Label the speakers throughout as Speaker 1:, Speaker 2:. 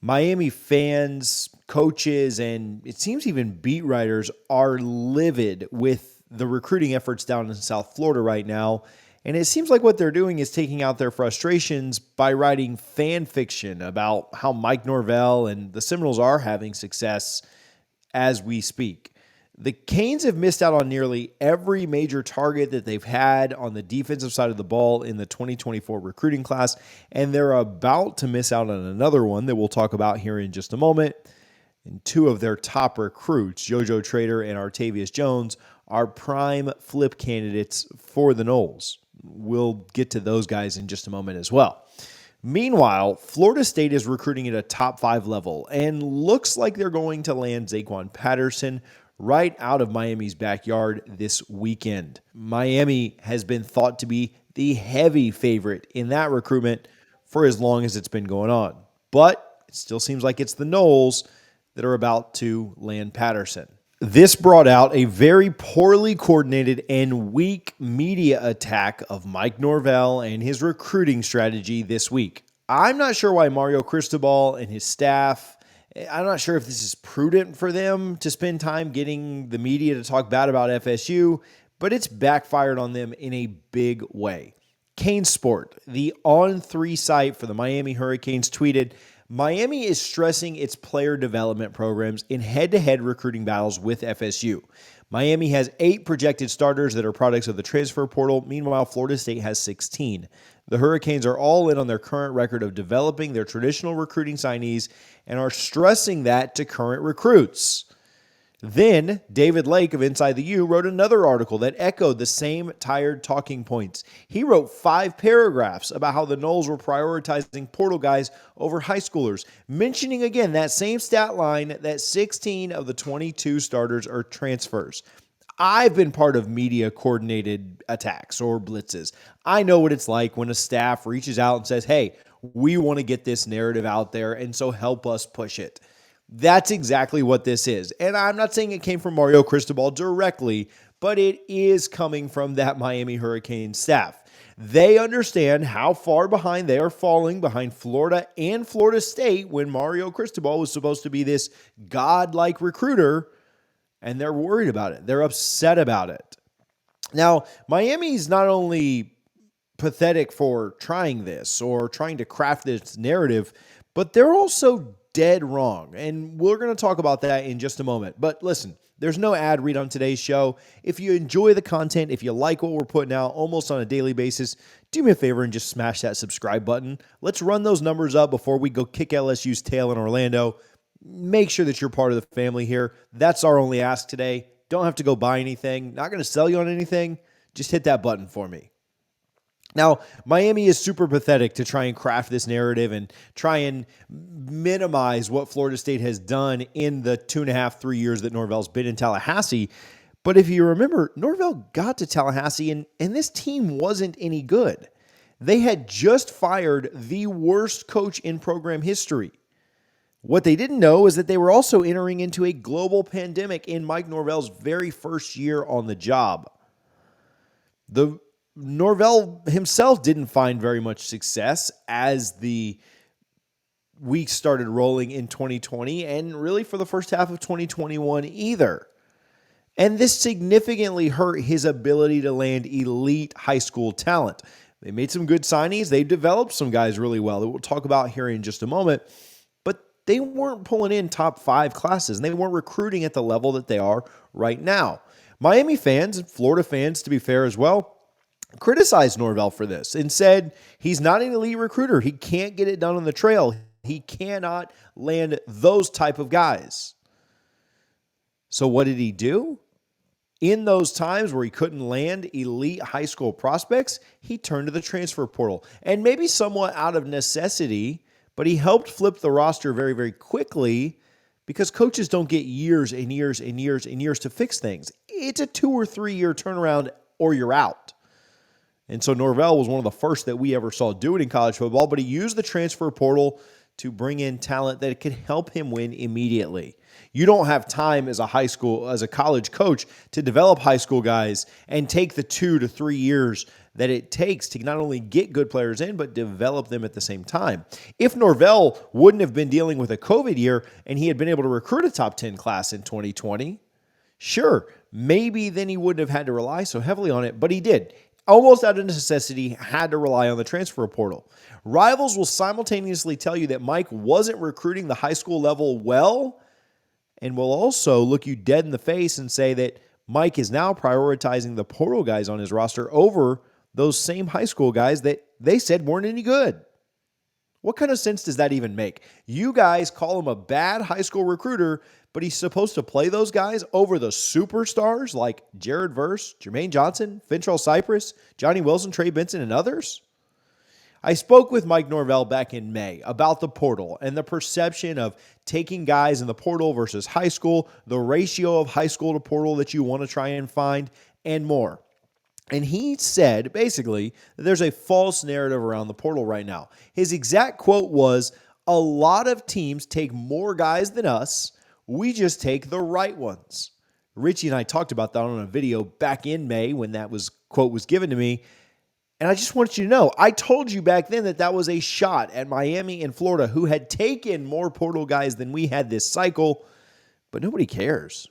Speaker 1: Miami fans, coaches, and it seems even beat writers are livid with the recruiting efforts down in South Florida right now. And it seems like what they're doing is taking out their frustrations by writing fan fiction about how Mike Norvell and the Seminoles are having success as we speak. The Canes have missed out on nearly every major target that they've had on the defensive side of the ball in the 2024 recruiting class, and they're about to miss out on another one that we'll talk about here in just a moment. And two of their top recruits, JoJo Trader and Artavius Jones, are prime flip candidates for the Noles. We'll get to those guys in just a moment as well. Meanwhile, Florida State is recruiting at a top 5 level and looks like they're going to land Zaquan Patterson right out of Miami's backyard this weekend. Miami has been thought to be the heavy favorite in that recruitment for as long as it's been going on. But it still seems like it's the Noles that are about to land Patterson. This brought out a very poorly coordinated and weak media attack of Mike Norvell and his recruiting strategy this week. I'm not sure why Mario Cristobal and his staff, I'm not sure if this is prudent for them to spend time getting the media to talk bad about FSU, but it's backfired on them in a big way. Cane Sport, the On3 site for the Miami Hurricanes, tweeted, Miami is stressing its player development programs in head-to-head recruiting battles with FSU. Miami has 8 projected starters that are products of the transfer portal. Meanwhile, Florida State has 16. The Hurricanes are all in on their current record of developing their traditional recruiting signees and are stressing that to current recruits. Then, David Lake of Inside the U wrote another article that echoed the same tired talking points. He wrote 5 paragraphs about how the Noles were prioritizing portal guys over high schoolers, mentioning again that same stat line that 16 of the 22 starters are transfers. I've been part of media-coordinated attacks or blitzes. I know what it's like when a staff reaches out and says, hey, we want to get this narrative out there, and so help us push it. That's exactly what this is. And I'm not saying it came from Mario Cristobal directly, but it is coming from that Miami Hurricane staff. They understand how far behind they are falling behind Florida and Florida State when Mario Cristobal was supposed to be this godlike recruiter, and they're worried about it. They're upset about it. Now, Miami's not only pathetic for trying this or trying to craft this narrative, but they're also dead wrong. And we're going to talk about that in just a moment. But listen, there's no ad read on today's show. If you enjoy the content, if you like what we're putting out almost on a daily basis, do me a favor and just smash that subscribe button. Let's run those numbers up before we go kick LSU's tail in Orlando. Make sure that you're part of the family here. That's our only ask today. Don't have to go buy anything. Not going to sell you on anything. Just hit that button for me. Now, Miami is super pathetic to try and craft this narrative and try and minimize what Florida State has done in the 2.5, 3 years that Norvell's been in Tallahassee. But if you remember, Norvell got to Tallahassee, and this team wasn't any good. They had just fired the worst coach in program history. What they didn't know is that they were also entering into a global pandemic in Mike Norvell's very first year on the job. Norvell himself didn't find very much success as the weeks started rolling in 2020 and really for the first half of 2021 either. And this significantly hurt his ability to land elite high school talent. They made some good signings. They developed some guys really well that we'll talk about here in just a moment. But they weren't pulling in top 5 classes, and they weren't recruiting at the level that they are right now. Miami fans and Florida fans, to be fair as well, criticized Norvell for this and said he's not an elite recruiter. He can't get it done on the trail. He cannot land those type of guys. So what did he do? In those times where he couldn't land elite high school prospects, he turned to the transfer portal. And maybe somewhat out of necessity, but he helped flip the roster very, very quickly because coaches don't get years and years and years and years to fix things. It's a 2 or 3 year turnaround or you're out. And so Norvell was one of the first that we ever saw do it in college football, but he used the transfer portal to bring in talent that could help him win immediately. You don't have time as a college coach to develop high school guys and take the 2 to 3 years that it takes to not only get good players in, but develop them at the same time. If Norvell wouldn't have been dealing with a COVID year and he had been able to recruit a top 10 class in 2020, sure, maybe then he wouldn't have had to rely so heavily on it, but he did. Almost out of necessity, had to rely on the transfer portal. Rivals will simultaneously tell you that Mike wasn't recruiting the high school level well, and will also look you dead in the face and say that Mike is now prioritizing the portal guys on his roster over those same high school guys that they said weren't any good. What kind of sense does that even make? You guys call him a bad high school recruiter, but he's supposed to play those guys over the superstars like Jared Verse, Jermaine Johnson, Fintrell Cypress, Johnny Wilson, Trey Benson, and others? I spoke with Mike Norvell back in May about the portal and the perception of taking guys in the portal versus high school, the ratio of high school to portal that you want to try and find, and more. And he said, basically, that there's a false narrative around the portal right now. His exact quote was, "A lot of teams take more guys than us. We just take the right ones." Richie and I talked about that on a video back in May when that quote was given to me. And I just want you to know, I told you back then that that was a shot at Miami and Florida, who had taken more portal guys than we had this cycle. But nobody cares.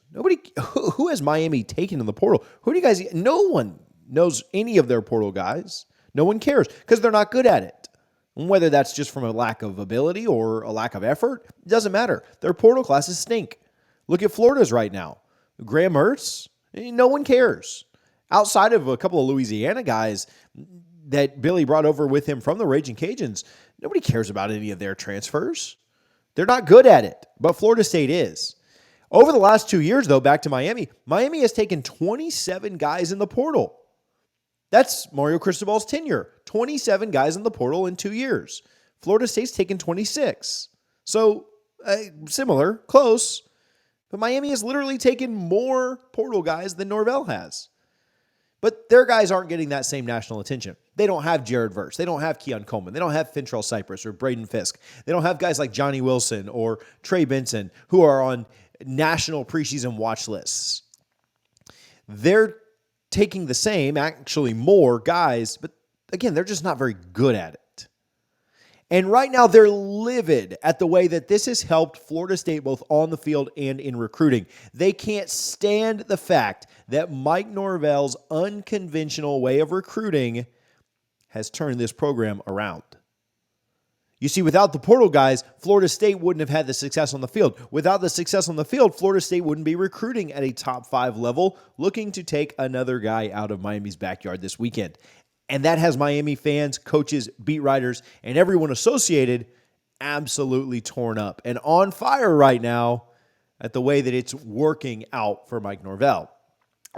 Speaker 1: Who has Miami taken in the portal? Who do you guys? No one knows any of their portal guys. No one cares because they're not good at it. And whether that's just from a lack of ability or a lack of effort, it doesn't matter. Their portal classes stink. Look at Florida's right now. Graham Mertz, no one cares. Outside of a couple of Louisiana guys that Billy brought over with him from the Raging Cajuns, nobody cares about any of their transfers. They're not good at it, but Florida State is. Over the last 2 years, though, back to Miami has taken 27 guys in the portal. That's Mario Cristobal's tenure. 27 guys in the portal in 2 years. Florida State's taken 26. So, similar, close. But Miami has literally taken more portal guys than Norvell has. But their guys aren't getting that same national attention. They don't have Jared Verse. They don't have Keon Coleman. They don't have Fintrell Cypress or Braden Fisk. They don't have guys like Johnny Wilson or Trey Benson who are on national preseason watch lists. They're taking the same, actually more guys, but again, they're just not very good at it. And right now, they're livid at the way that this has helped Florida State both on the field and in recruiting. They can't stand the fact that Mike Norvell's unconventional way of recruiting has turned this program around. You see, without the portal guys, Florida State wouldn't have had the success on the field. Without the success on the field, Florida State wouldn't be recruiting at a top 5 level, looking to take another guy out of Miami's backyard this weekend. And that has Miami fans, coaches, beat writers, and everyone associated absolutely torn up and on fire right now at the way that it's working out for Mike Norvell.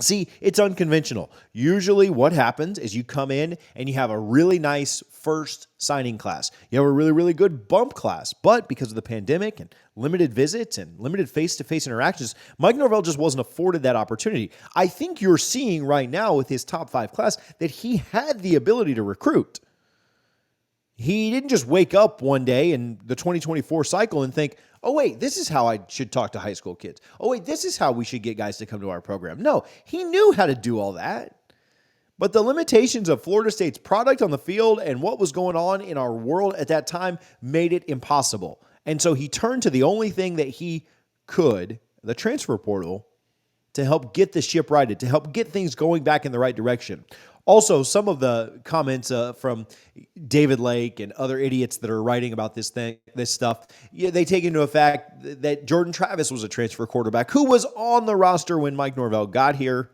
Speaker 1: See, it's unconventional. Usually what happens is you come in and you have a really nice first signing class. You have a really, really good bump class. But because of the pandemic and limited visits and limited face-to-face interactions, Mike Norvell just wasn't afforded that opportunity. I think you're seeing right now with his top 5 class that he had the ability to recruit. He didn't just wake up one day in the 2024 cycle and think, oh, wait, this is how I should talk to high school kids. Oh, wait, this is how we should get guys to come to our program. No, he knew how to do all that. But the limitations of Florida State's product on the field and what was going on in our world at that time made it impossible. And so he turned to the only thing that he could, the transfer portal, to help get the ship righted, to help get things going back in the right direction. Also, some of the comments from David Lake and other idiots that are writing about this stuff, they take into effect that Jordan Travis was a transfer quarterback who was on the roster when Mike Norvell got here,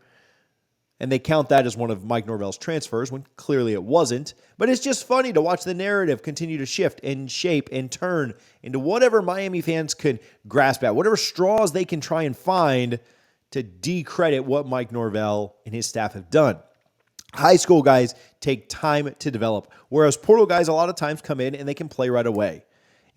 Speaker 1: and they count that as one of Mike Norvell's transfers when clearly it wasn't. But it's just funny to watch the narrative continue to shift and shape and turn into whatever Miami fans can grasp at, whatever straws they can try and find to decredit what Mike Norvell and his staff have done. High school guys take time to develop, whereas portal guys a lot of times come in and they can play right away.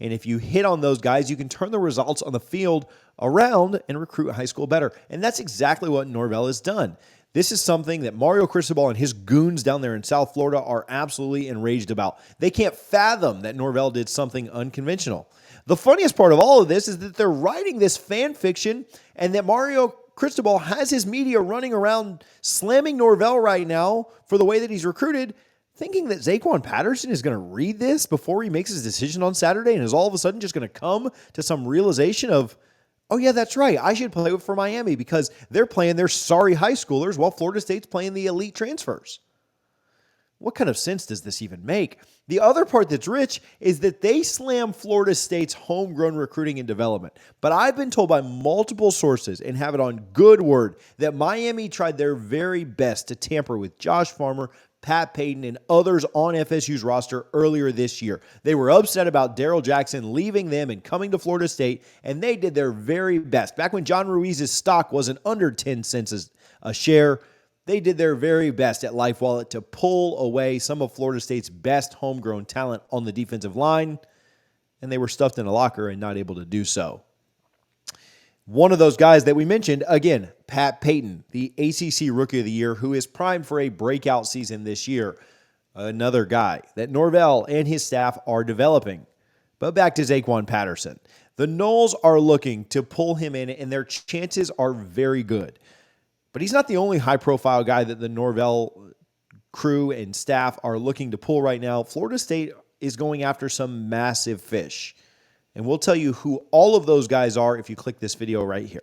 Speaker 1: And if you hit on those guys, you can turn the results on the field around and recruit high school better. And that's exactly what Norvell has done. This is something that Mario Cristobal and his goons down there in South Florida are absolutely enraged about. They can't fathom that Norvell did something unconventional. The funniest part of all of this is that they're writing this fan fiction and that Mario Cristobal has his media running around slamming Norvell right now for the way that he's recruited, thinking that Zaquan Patterson is going to read this before he makes his decision on Saturday and is all of a sudden just going to come to some realization of, oh yeah, that's right, I should play for Miami because they're playing their sorry high schoolers while Florida State's playing the elite transfers. What kind of sense does this even make? The other part that's rich is that they slam Florida State's homegrown recruiting and development. But I've been told by multiple sources and have it on good word that Miami tried their very best to tamper with Josh Farmer, Pat Payton, and others on FSU's roster earlier this year. They were upset about Daryl Jackson leaving them and coming to Florida State, and they did their very best. Back when John Ruiz's stock wasn't under 10 cents a share, they did their very best at Life Wallet to pull away some of Florida State's best homegrown talent on the defensive line, and they were stuffed in a locker and not able to do so. One of those guys that we mentioned, again, Pat Payton, the ACC Rookie of the Year, who is primed for a breakout season this year. Another guy that Norvell and his staff are developing. But back to Zaquan Patterson. The Noles are looking to pull him in, and their chances are very good. But he's not the only high-profile guy that the Norvell crew and staff are looking to pull right now. Florida State is going after some massive fish. And we'll tell you who all of those guys are if you click this video right here.